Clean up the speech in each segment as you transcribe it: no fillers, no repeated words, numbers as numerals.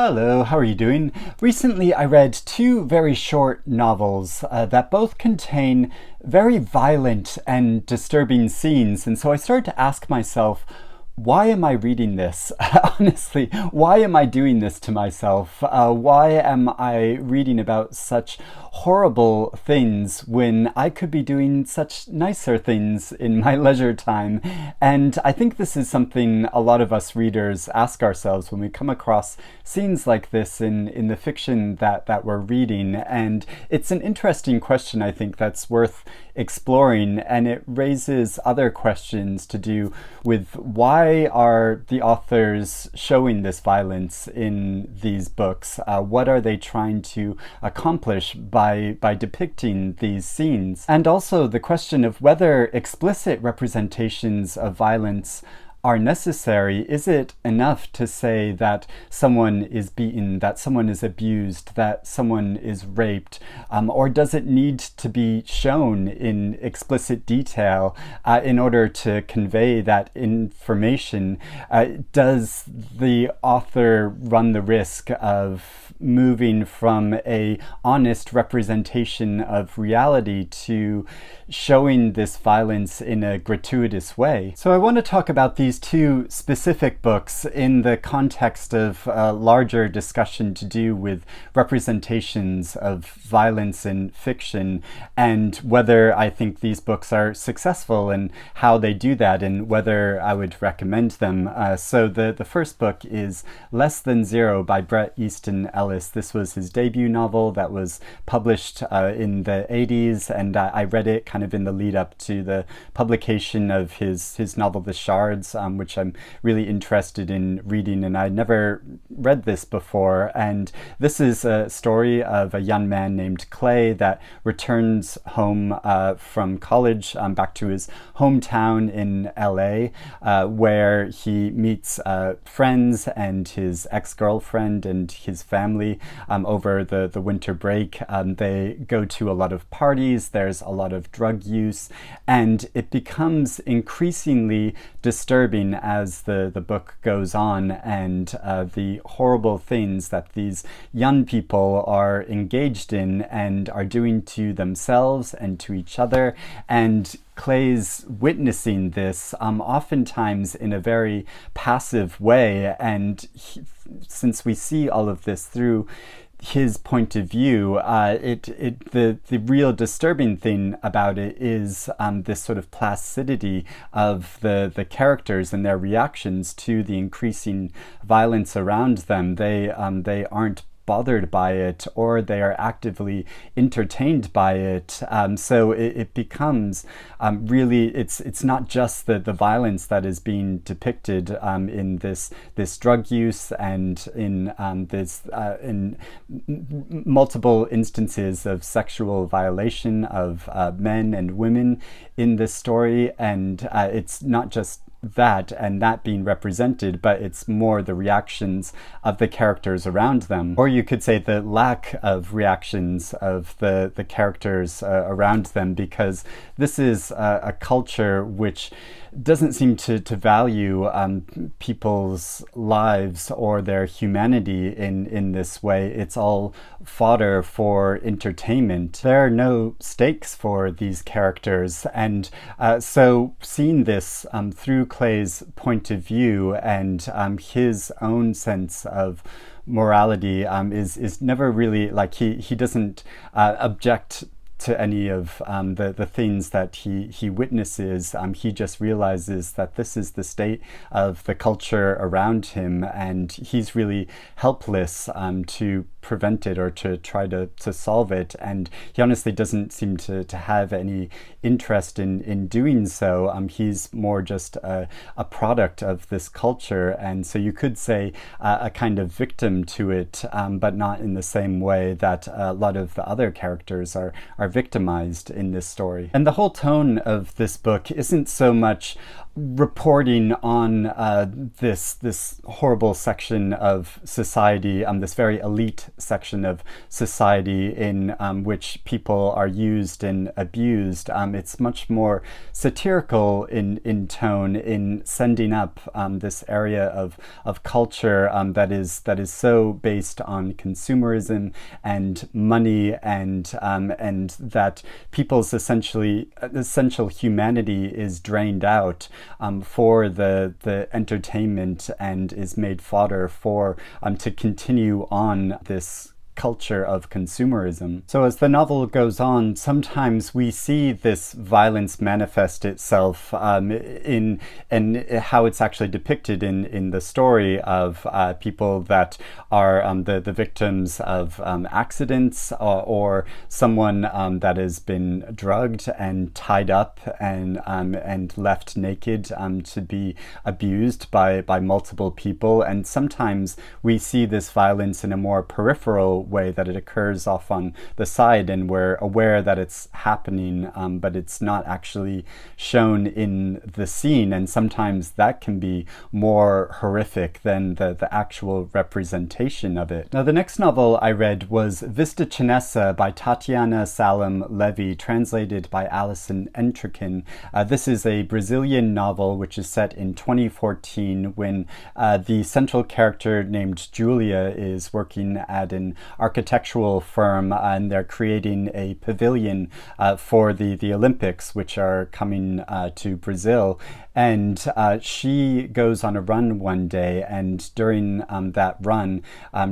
Hello, how are you doing? Recently I read two very short novels that both contain very violent and disturbing scenes, and so I started to ask myself, why am I reading this? Honestly, why am I doing this to myself? Why am I reading about such horrible things when I could be doing such nicer things in my leisure time? And I think this is something a lot of us readers ask ourselves when we come across scenes like this in the fiction that we're reading. And it's an interesting question, I think, that's worth exploring, and it raises other questions to do with why are the authors showing this violence in these books? What are they trying to accomplish by depicting these scenes? And also the question of whether explicit representations of violence are necessary. Is it enough to say that someone is beaten, that someone is abused, that someone is raped, or does it need to be shown in explicit detail in order to convey that information? Does the author run the risk of moving from a honest representation of reality to showing this violence in a gratuitous way? So I want to talk about these two specific books in the context of a larger discussion to do with representations of violence in fiction, and whether I think these books are successful and how they do that, and whether I would recommend them. So the first book is Less Than Zero by Bret Easton Ellis. This was his debut novel that was published in the 80s, and I read it kind of in the lead up to the publication of his novel The Shards, which I'm really interested in reading, and I'd never read this before. And this is a story of a young man named Clay that returns home from college, back to his hometown in LA, where he meets friends and his ex-girlfriend and his family over the winter break. They go to a lot of parties, there's a lot of drug use, and it becomes increasingly disturbing as the book goes on, and the horrible things that these young people are engaged in and are doing to themselves and to each other. And Clay's witnessing this oftentimes in a very passive way, and since we see all of this through his point of view, the real disturbing thing about it is this sort of placidity of the characters and their reactions to the increasing violence around them. They aren't bothered by it, or they are actively entertained by it. So it becomes really, it's not just the violence that is being depicted in this drug use and in in multiple instances of sexual violation of men and women in this story, and it's not just that and that being represented, but it's more the reactions of the characters around them, or you could say the lack of reactions of the characters around them, because this is a culture which doesn't seem to value people's lives or their humanity in this way. It's all fodder for entertainment. There are no stakes for these characters, and so seeing this through Clay's point of view and his own sense of morality is never really, like, he doesn't object to any of the things that he witnesses. He just realizes that this is the state of the culture around him, and he's really helpless to prevent it or to try to solve it, and he honestly doesn't seem to have any interest in doing so. He's more just a product of this culture, and so you could say a kind of victim to it, but not in the same way that a lot of the other characters are victimized in this story. And the whole tone of this book isn't so much reporting on this horrible section of society, this very elite section of society in which people are used and abused. It's much more satirical in tone, in sending up this area of culture that is so based on consumerism and money, and that people's essential humanity is drained out for the entertainment, and is made fodder for to continue on this culture of consumerism. So as the novel goes on, sometimes we see this violence manifest itself in how it's actually depicted in the story of people that are the victims of accidents, or someone that has been drugged and tied up and left naked to be abused by multiple people. And sometimes we see this violence in a more peripheral way, that it occurs off on the side and we're aware that it's happening, but it's not actually shown in the scene, and sometimes that can be more horrific than the actual representation of it. Now, the next novel I read was Vista Chinessa by Tatiana, Salem, Levy, translated by Alison, Entrekin. This is a Brazilian novel which is set in 2014, when the central character named Julia is working at an architectural firm, and they're creating a pavilion for the Olympics, which are coming to Brazil. And she goes on a run one day, and during that run,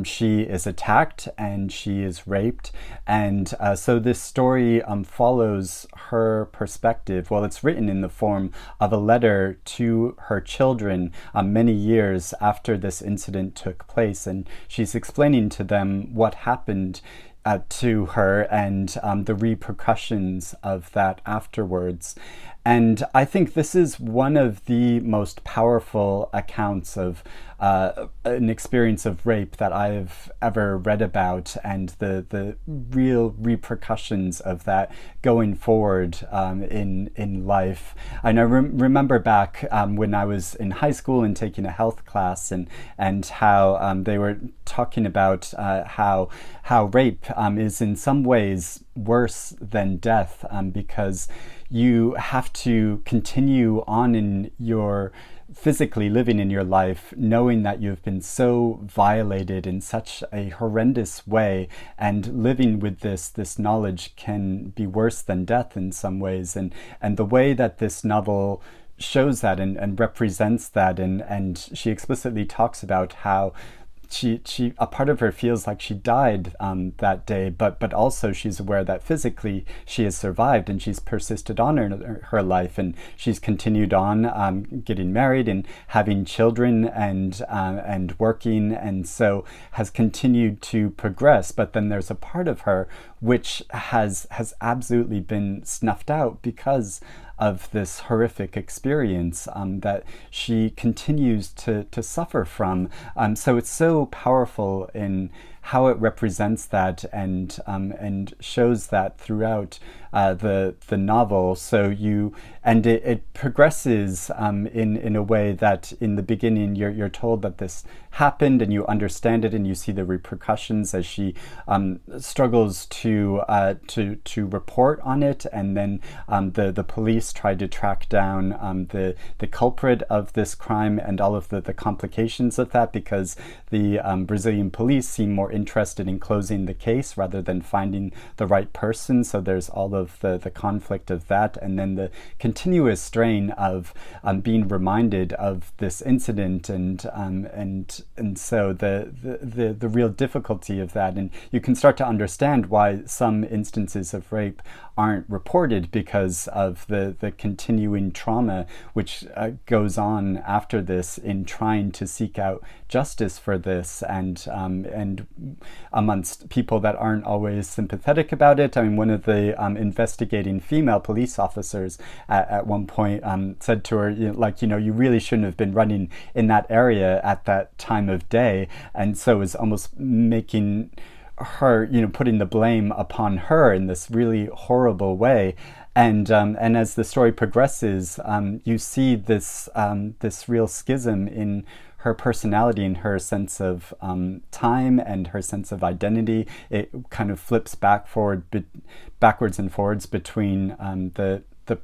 she is attacked and she is raped. And so this story follows her perspective. Well, it's written in the form of a letter to her children many years after this incident took place, and she's explaining to them what happened to her and the repercussions of that afterwards. And I think this is one of the most powerful accounts of an experience of rape that I've ever read about, and the real repercussions of that going forward in life. And I remember back when I was in high school and taking a health class, and how they were talking about how rape is in some ways worse than death, because you have to continue on in your physically living in your life knowing that you've been so violated in such a horrendous way, and living with this knowledge can be worse than death in some ways. And the way that this novel shows that and represents that, and she explicitly talks about how she a part of her feels like she died that day, but also she's aware that physically she has survived, and she's persisted on in her life, and she's continued on getting married and having children and working, and so has continued to progress. But then there's a part of her which has absolutely been snuffed out because of this horrific experience that she continues to suffer from. So it's so powerful in how it represents that, and shows that throughout the novel. So it progresses in a way that in the beginning you're told that this happened, and you understand it, and you see the repercussions as she struggles to report on it, and then the police try to track down the culprit of this crime and all of the complications of that, because the Brazilian police seem more interested in closing the case rather than finding the right person. So there's all of the conflict of that, and then the continuous strain of being reminded of this incident, and so the real difficulty of that. And you can start to understand why some instances of rape aren't reported, because of the continuing trauma which goes on after this in trying to seek out justice for this, and amongst people that aren't always sympathetic about it. I mean, one of the investigating female police officers at one point said to her, you really shouldn't have been running in that area at that time of day, and so is almost making her, putting the blame upon her in this really horrible way. And as the story progresses, you see this real schism in her personality and her sense of time and her sense of identity. It kind of flips backwards and forwards between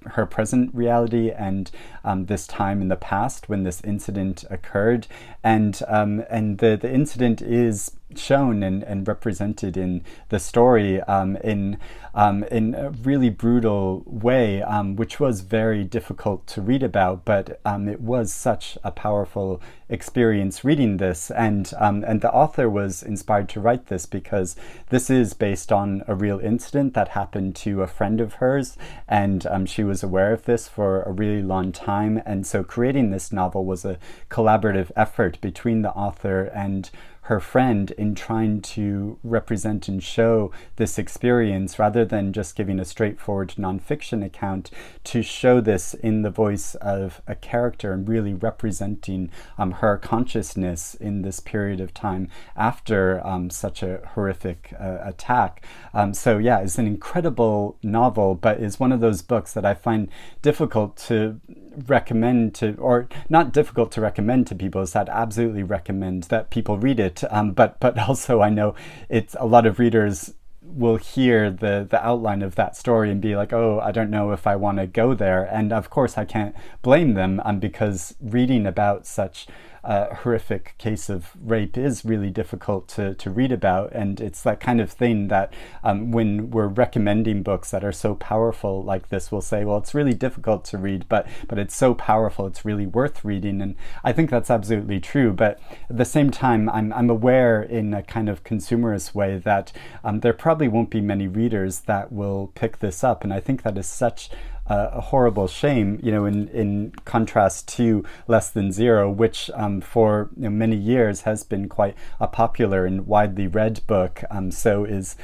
her present reality and this time in the past when this incident occurred, and the incident is shown and represented in the story in a really brutal way, which was very difficult to read about, but it was such a powerful experience reading this, and the author was inspired to write this because this is based on a real incident that happened to a friend of hers, and she was aware of this for a really long time, and so creating this novel was a collaborative effort between the author and her friend in trying to represent and show this experience rather than just giving a straightforward nonfiction account, to show this in the voice of a character and really representing her consciousness in this period of time after such a horrific attack. So yeah, it's an incredible novel, but is one of those books that I find difficult to recommend to, or not difficult to recommend to people, is that I absolutely recommend that people read it. But also I know it's a lot of readers will hear the outline of that story and be like, oh, I don't know if I want to go there. And of course I can't blame them, because reading about such a horrific case of rape is really difficult to read about. And it's that kind of thing that when we're recommending books that are so powerful like this, we'll say, well, it's really difficult to read, but it's so powerful, it's really worth reading. And I think that's absolutely true. But at the same time, I'm aware in a kind of consumerist way that there probably won't be many readers that will pick this up. And I think that is such a horrible shame, in contrast to Less Than Zero, which for many years has been quite a popular and widely read book. So is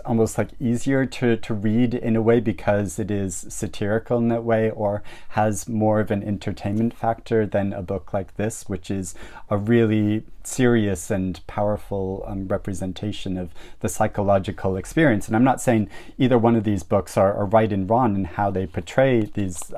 almost like easier to read in a way because it is satirical in that way, or has more of an entertainment factor than a book like this, which is a really serious and powerful representation of the psychological experience. And I'm not saying either one of these books are right and wrong in how they portray these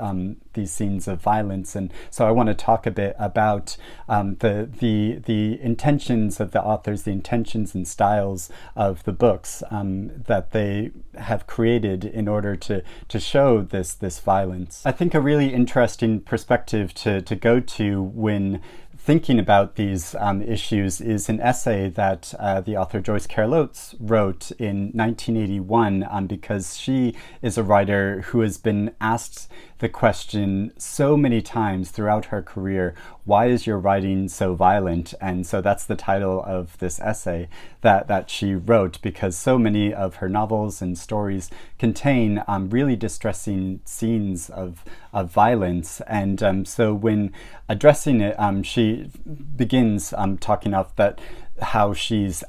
scenes of violence. And so I want to talk a bit about the intentions of the authors, the intentions and styles of the books that they have created in order to show this violence. I think a really interesting perspective to go to when thinking about these issues is an essay that the author Joyce Oates wrote in 1981, because she is a writer who has been asked the question so many times throughout her career, why is your writing so violent? And so that's the title of this essay that she wrote, because so many of her novels and stories contain really distressing scenes of violence. And so when addressing it, she begins talking off that how she's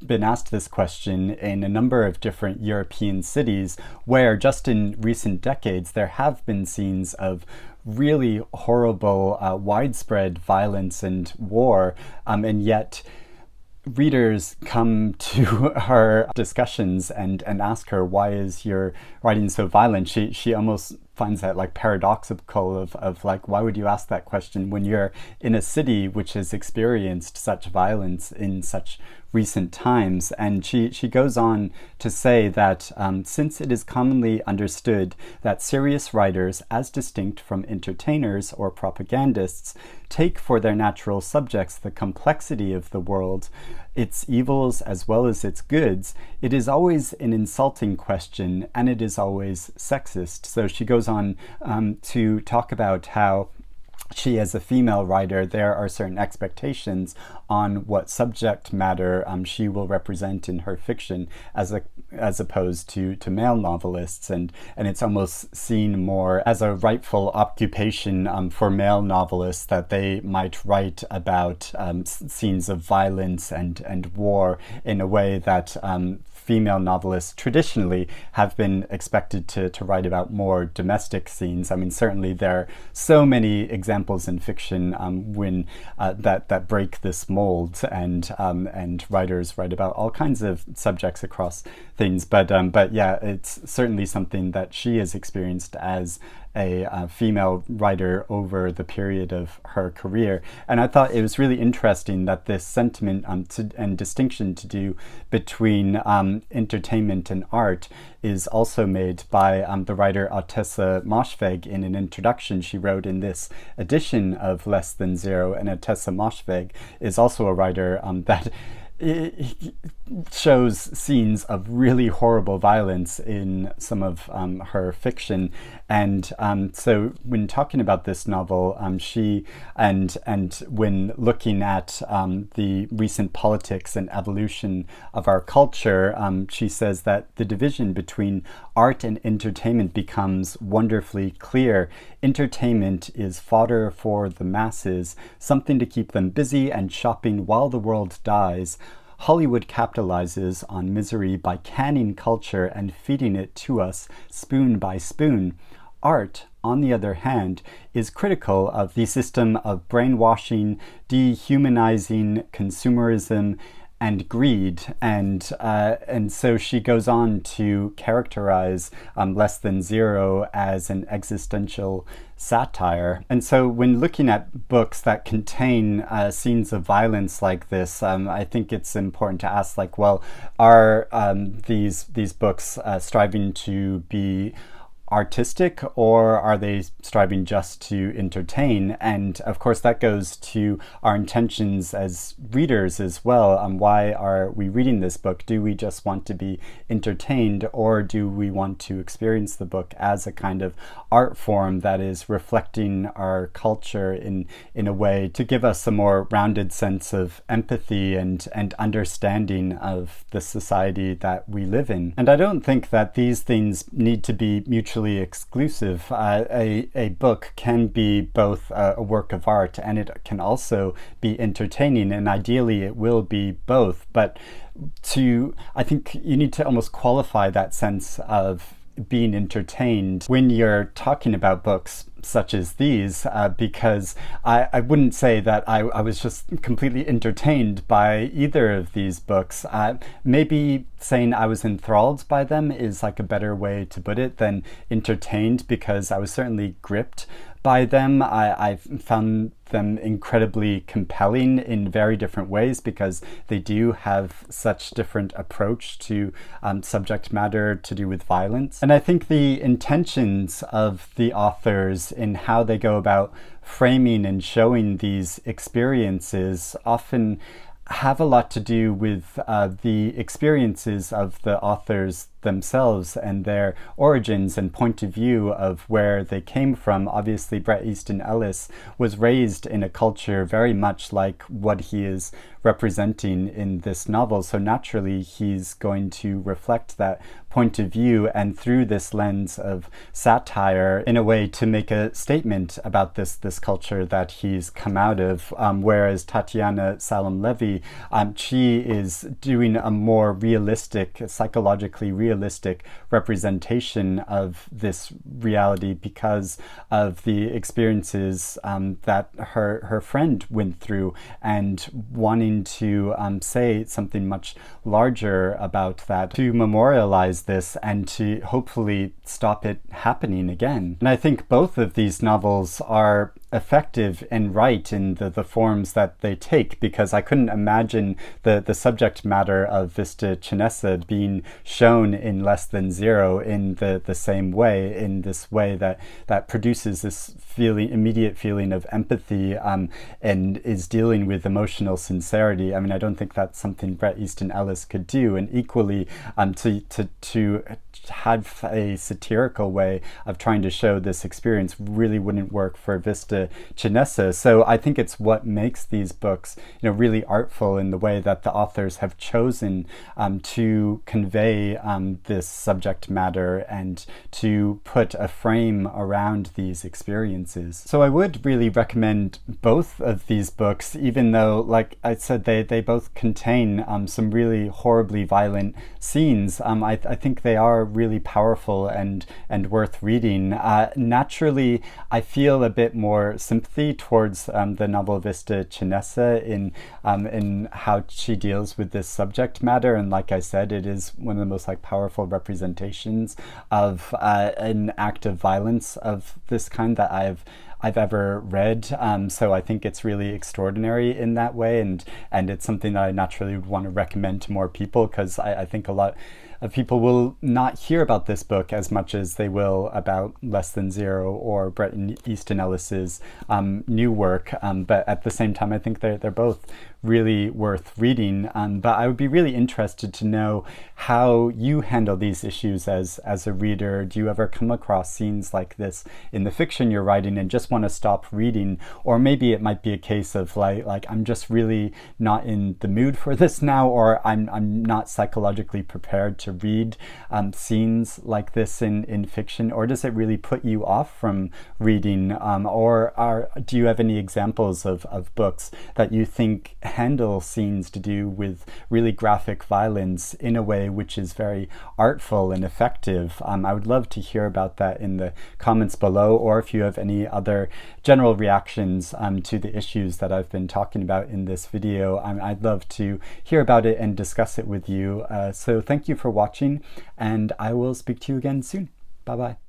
been asked this question in a number of different European cities, where just in recent decades there have been scenes of really horrible, widespread violence and war, and yet readers come to her discussions and ask her, why is your writing so violent? She almost finds that like paradoxical of like, why would you ask that question when you're in a city which has experienced such violence in such recent times? And she goes on to say that since it is commonly understood that serious writers, as distinct from entertainers or propagandists, take for their natural subjects the complexity of the world, its evils as well as its goods, it is always an insulting question, and it is always sexist. So she goes on to talk about how she, as a female writer, there are certain expectations on what subject matter she will represent in her fiction as opposed to male novelists, and it's almost seen more as a rightful occupation for male novelists that they might write about scenes of violence and war in a way that female novelists traditionally have been expected to write about more domestic scenes. I mean, certainly there are so many examples examples in fiction when that break this mold, and writers write about all kinds of subjects across things. But yeah, it's certainly something that she has experienced as a female writer over the period of her career. And I thought it was really interesting that this sentiment and distinction to do between entertainment and art is also made by the writer Ottessa Moshfegh in an introduction she wrote in this edition of Less Than Zero. And Ottessa Moshfegh is also a writer that it shows scenes of really horrible violence in some of her fiction, and so when talking about this novel, she and when looking at the recent politics and evolution of our culture, she says that the division between art and entertainment becomes wonderfully clear. Entertainment is fodder for the masses, something to keep them busy and shopping while the world dies. Hollywood capitalizes on misery by canning culture and feeding it to us spoon by spoon. Art, on the other hand, is critical of the system of brainwashing, dehumanizing consumerism, and greed, and so she goes on to characterize Less Than Zero as an existential satire. And so when looking at books that contain scenes of violence like this, I think it's important to ask, like, well, are these books striving to be artistic, or are they striving just to entertain? And of course that goes to our intentions as readers as well. Why are we reading this book? Do we just want to be entertained, or do we want to experience the book as a kind of art form that is reflecting our culture in a way to give us a more rounded sense of empathy and understanding of the society that we live in? And I don't think that these things need to be mutually exclusive. A book can be both a work of art, and it can also be entertaining, and ideally it will be both. But I think you need to almost qualify that sense of being entertained when you're talking about books such as these, because I wouldn't say that I was just completely entertained by either of these books. Maybe saying I was enthralled by them is like a better way to put it than entertained, because I was certainly gripped by them. I found them incredibly compelling in very different ways, because they do have such different approach to subject matter to do with violence. And I think the intentions of the authors in how they go about framing and showing these experiences often have a lot to do with the experiences of the authors themselves and their origins and point of view of where they came from. Obviously, Bret Easton Ellis was raised in a culture very much like what he is representing in this novel, so naturally he's going to reflect that point of view, and through this lens of satire, in a way to make a statement about this culture that he's come out of. Whereas Tatiana Salem Levy, she is doing a more realistic, psychologically realistic representation of this reality because of the experiences that her friend went through, and wanting to say something much larger about that, to memorialize this and to hopefully stop it happening again. And I think both of these novels are effective and right in the forms that they take, because I couldn't imagine the subject matter of Vista Chinessa being shown in Less Than Zero in the same way, in this way that produces this immediate feeling of empathy and is dealing with emotional sincerity. I mean, I don't think that's something Bret Easton Ellis could do. And equally, to have a satirical way of trying to show this experience really wouldn't work for Vista Chinessa. So I think it's what makes these books, really artful in the way that the authors have chosen to convey this subject matter and to put a frame around these experiences. So I would really recommend both of these books, even though, like I said, they both contain some really horribly violent scenes. I think they are really powerful and worth reading. Naturally, I feel a bit more more sympathy towards the novel Vista Chinessa in how she deals with this subject matter. And like I said, it is one of the most powerful representations of an act of violence of this kind that I've ever read. So I think it's really extraordinary in that way, and it's something that I naturally would want to recommend to more people, because I think a lot of people will not hear about this book as much as they will about Less Than Zero or Bret and Easton Ellis's new work. But at the same time, I think they're both really worth reading. But I would be really interested to know how you handle these issues as a reader. Do you ever come across scenes like this in the fiction you're writing and just want to stop reading? Or maybe it might be a case of like I'm just really not in the mood for this now, or I'm not psychologically prepared to read scenes like this in fiction. Or does it really put you off from reading? Or do you have any examples of books that you think handle scenes to do with really graphic violence in a way which is very artful and effective? I would love to hear about that in the comments below, or if you have any other general reactions to the issues that I've been talking about in this video. I'd love to hear about it and discuss it with you. So thank you for watching, and I will speak to you again soon. Bye bye.